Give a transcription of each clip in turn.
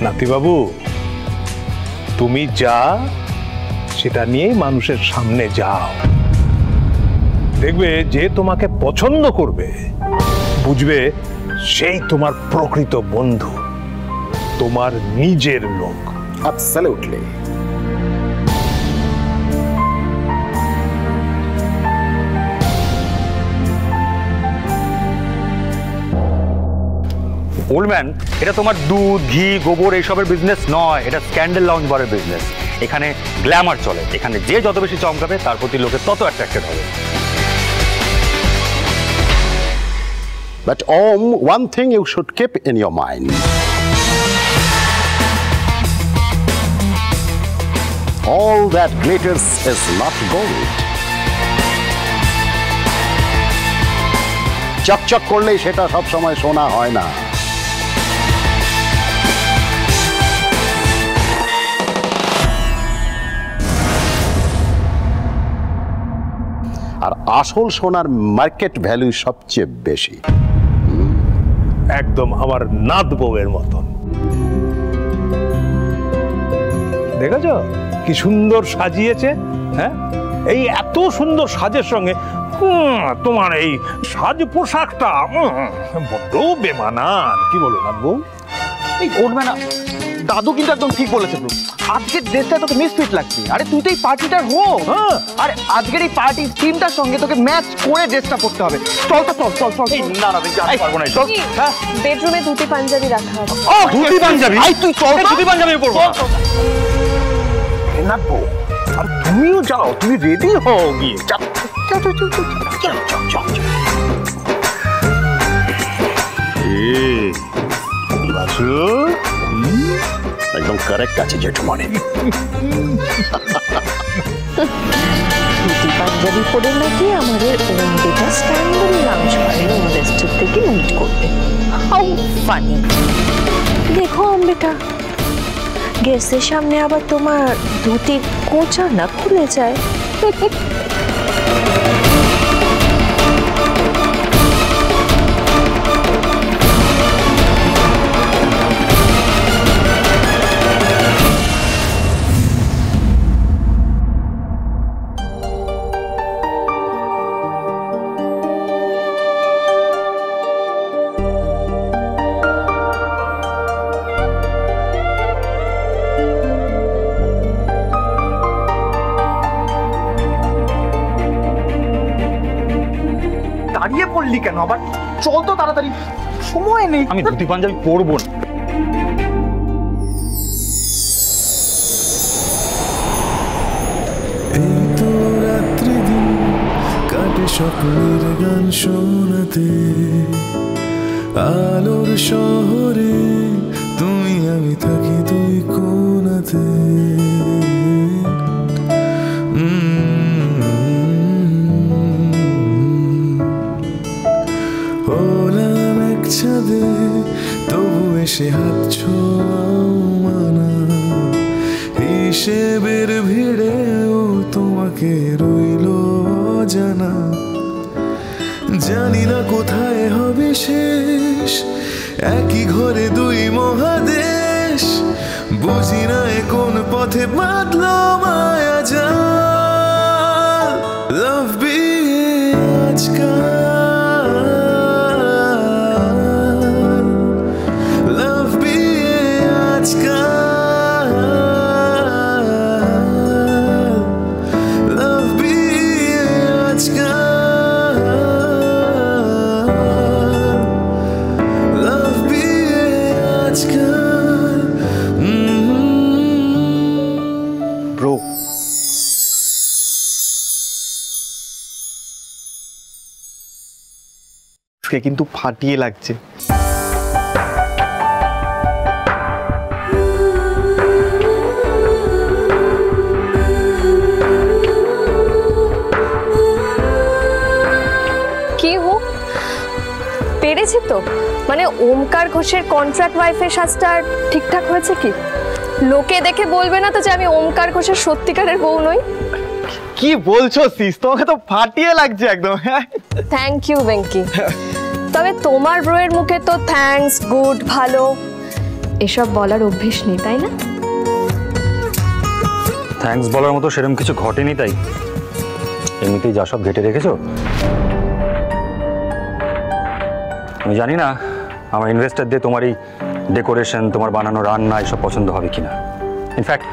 নাতিবাবু, তুমি যা সেটা নিয়েই মানুষের সামনে যাও। দেখবে যে তোমাকে পছন্দ করবে, বুঝবে সেই তোমার প্রকৃত বন্ধু, তোমার নিজের লোক। অ্যাবসলিউটলি। ওল্ড ম্যান, এটা তোমার দুধ, ঘি, গোবর এইসবের বিজনেস নয়, এটা স্ক্যান্ডেল লঞ্চ বারের বিজনেস। এখানে গ্ল্যামার চলে, এখানে যে যত বেশি চমকাবে তার প্রতি লোকে তত অ্যাট্রাক্টেড হবে। But one thing you should keep in your mind. All that glitters is not gold. চকচক করলেই সেটা সব সময় সোনা হয় না। আর আসল সোনার মার্কেট ভ্যালু সবচেয়ে বেশি। একদম আমার নাত বউয়ের মতন। দেখেছ কি সুন্দর সাজিয়েছে? হ্যাঁ, এই এত সুন্দর সাজের সঙ্গে তোমার এই সাজ পোশাকটা বড্ড বেমানান। কি বলো নাত বউ? এই ওল্ড ম্যান, দাদু কিন্তু একদম ঠিক বলেছে ব্রো। আজকের ড্রেসটা তোকে মিসফিট লাগছে। আরে তুই তো এই পার্টিটার হো। আরে আজকের এই পার্টি থিমটার সঙ্গে তোকে ম্যাচ করে ড্রেসটা পরতে হবে। চল তো, চল চল চল। না না, আমি পারবো না। হ্যাঁ, বেডরুমে ধুতি পাঞ্জাবি রাখা আছে। ও ধুতি পাঞ্জাবি? আই তুই চল, ধুতি পাঞ্জাবি পরবো। নাত বউ, আর তুমিও যাও, তুমি রেডি হও গিয়ে। চল চল চল চল চল চল চল। বাসু একদম কারেক্ট আছে জেঠুমনি। ধুতি পাঞ্জাবি পরে নাকি আমাদের ওম বেটা স্ক্যান্ডেল লঞ্চ বারের ইনভেস্টর থেকে মিট করবে। How funny! দেখো ওম বেটা, গেস্টের সামনে আবার তোমার ধুতির কোঁচা না খুলে যায়। দাঁড়িয়ে পড়লি কেন আবার? চল তো তাড়াতাড়ি, সময় নেই। আমি ধুতি পাঞ্জাবি পরবো না। এই তো রাত্রি দিন কাটে স্বপ্নের গান শোনাতে, আলোর শহরে তুমি আমি থাকি দুই কোণাতে। হলাম এক ছাদে, তবু এসে হাত ছোঁয়াও মানা। হিসেবের ভিড়েও তোমাকে রইল জানা। জানি না কোথায় হবে শেষ, একই ঘরে দুই মহাদেশ। বুঝি না কোন পথে বাঁধলো মায়া জাল। লাভ বিয়ে আজকাল, লাভ বিয়ে আজকাল, লাভ বিয়ে আজকাল, লাভ বিয়ে আজকাল। ব্রো, কিন্তু ফাটিয়ে লাগছে। কি হোক, পেরেছি তো। মানে ওমকার ঘোষের কন্ট্রাক্ট ওয়াইফের সাজটা ঠিকঠাক হয়েছে কি? লোকে দেখে বলবে না তো যে আমি ওমকার ঘোষের সত্যিকারের বউ নই? কি বলছো সিস, তোমাকে তো ফাটিয়ে লাগছে একদম। Thank you Venky. তবে তোমার ব্রোয়ের মুখে তো থ্যাঙ্কস, গুড, ভালো এসব বলার অভ্যেস নেই, তাই না? থ্যাঙ্কস বলার মতো সেরকম কিছু ঘটেনি, তাই এমনিতেই যা সব ঘেটে রেখেছো। আমি জানি না আমার ইনভেস্টরদের তোমার এই ডেকোরেশন, তোমার বানানো রান্না এসব পছন্দ হবে কিনা। ইনফ্যাক্ট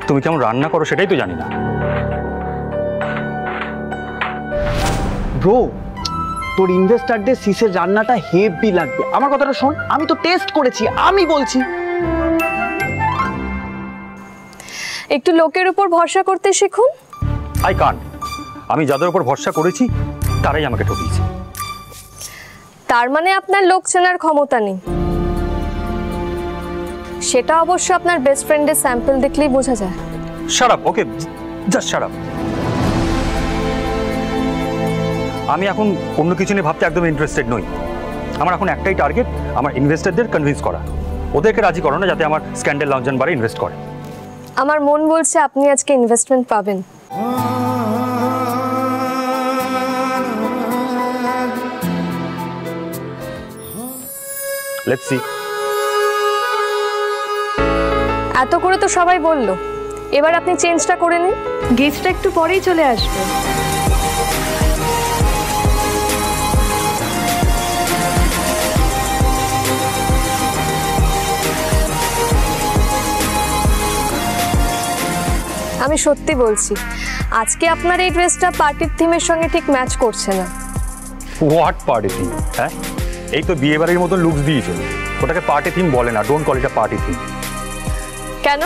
তুমি কেমন রান্না করো সেটাই তো জানি না। ব্রো, তোর ইনভেস্টারদের সিসের রান্নাটা হেভি লাগবে। আমার কথাটা শোন, আমি তো টেস্ট করেছি, আমি বলছি। একটু লোকের উপর ভরসা করতে শিখুন। I can't. আমি যাদের উপর ভরসা করেছি তারাই আমাকে ঠকিয়েছে। তার মানে আপনার লোক চেনার ক্ষমতা নেই। সেটা অবশ্য আপনার বেস্ট ফ্রেন্ডের স্যাম্পল দেখলেই বোঝা যায়। শাট আপ, ওকে, জাস্ট শাট আপ। আমি এখন অন্য কিছু নিয়ে ভাবতে একদম ইন্টারেস্টেড নই। আমার এখন একটাই টার্গেট, আমার ইনভেস্টরদের কনভিন্স করা, ওদেরকে রাজি করানো যাতে আমার স্ক্যান্ডেল লঞ্চ বারে ইনভেস্ট করে। আমার মন বলছে আপনি আজকে ইনভেস্টমেন্ট পাবেন। Let's see. এত করে তো সবাই বলল, এবার আপনি চেঞ্জটা করে নিন। গেস্টটা একটু পরেই চলে আসবে। আমি সত্যি বলছি, আজকে আপনার এই ড্রেসটা পার্টির থিমের সঙ্গে ঠিক ম্যাচ করছে না। What party theme? হ্যাঁ, এই তো বিয়ে বাড়ির মতো লুকস দিয়েছে। ওটাকে পার্টি থিম বলে না, don't call it a party theme. কেন?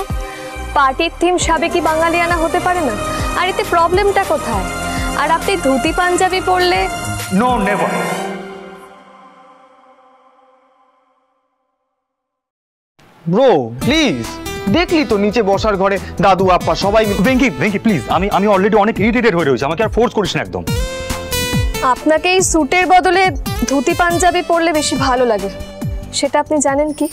পার্টির থিম সাবেকি বাঙালিয়ানা হতে পারে না? আর এতে প্রবলেমটা কোথায়? আর আপনি ধুতি পাঞ্জাবি পরলে? No, never. ব্রো প্লিজ, দেখলি তো নিচে বসার ঘরে দাদু আপা সবাই। ভেঙ্কি প্লিজ, আমি অলরেডি অনেক ইরিটেটেড হয়ে রয়েছি, আমাকে আর ফোর্স করিস না একদম। আপনাকে এই স্যুটের বদলে ধুতি পাঞ্জাবি পরলে বেশি ভালো লাগে, সেটা আপনি জানেন কি?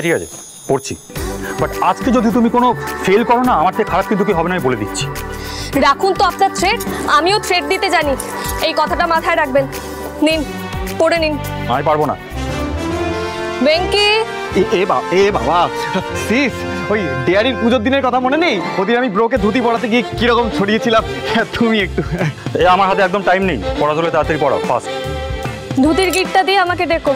ঠিক আছে পড়ছি, বাট আজকে যদি তুমি কোনো ফেল করো না, আমার থেকে খারাপ কিন্তু কি হবে না, আমি বলে দিচ্ছি। রাখুন তো আপনার থ্রেড, আমিও থ্রেড দিতে জানি, এই কথাটা মাথায় রাখবেন। নিন, পড়ে নিন। আমি পারবো না। বেঙ্কি, এ বাবা সিস, ওই ডেয়ারির পুজোর দিনের কথা মনে নেই? ওদিন আমি ব্রোকে ধুতি পড়াতে গিয়ে কিরকম ছড়িয়েছিলাম, তুমি একটু। আমার হাতে একদম টাইম নেই, পড়া হলে তাড়াতাড়ি পড়াও, ফাস্ট। ধুতির গিটটা দিয়ে আমাকে ডেকো।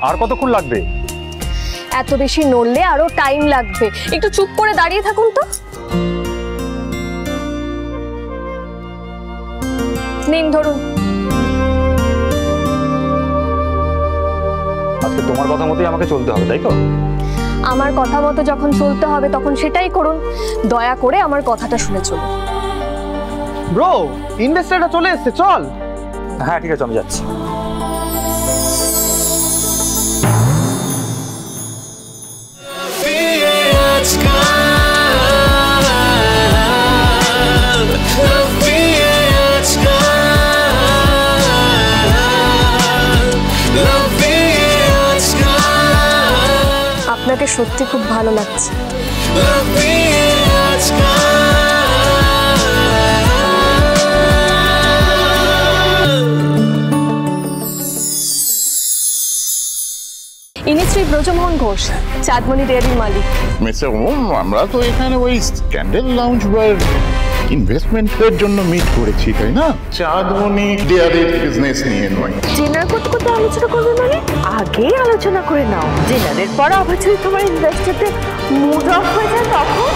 আর কতক্ষণ লাগবে? এত বেশি নড়লে আরো টাইম লাগবে, একটু চুপ করে দাঁড়িয়ে থাকুন তো। নিন ধরুন। আজকে তোমার কথা মতোই আমাকে চলতে হবে, তাই তো? আমার কথা মতো যখন চলতে হবে তখন সেটাই করুন, দয়া করে আমার কথাটা শুনে চলুন। ব্রো, ইনভেস্টরটা চলে এসেছে, চল। হ্যাঁ ঠিক আছে, আমি যাচ্ছি। আপনাকে সত্যি খুব ভালো লাগছে। ইনি শ্রী ব্রজমোহন ঘোষ, চাঁদমণি ডেয়ারির মালিক। মিস্টার ওম, আমরা তো এখানে ওই স্ক্যান্ডেল লাউঞ্জ বার ইনভেস্টমেন্টের জন্য মিট করেছি, তাই না? চাঁদমণি ডেয়ারির বিজনেস নিয়ে নয়। জেনার করতে করতে আলোচনা করবে মানে আগেই আলোচনা করে নাও। জেনারের পর আবার যদি তোমার ইনভেস্টরদের মুড অফ হয়ে যায় তখন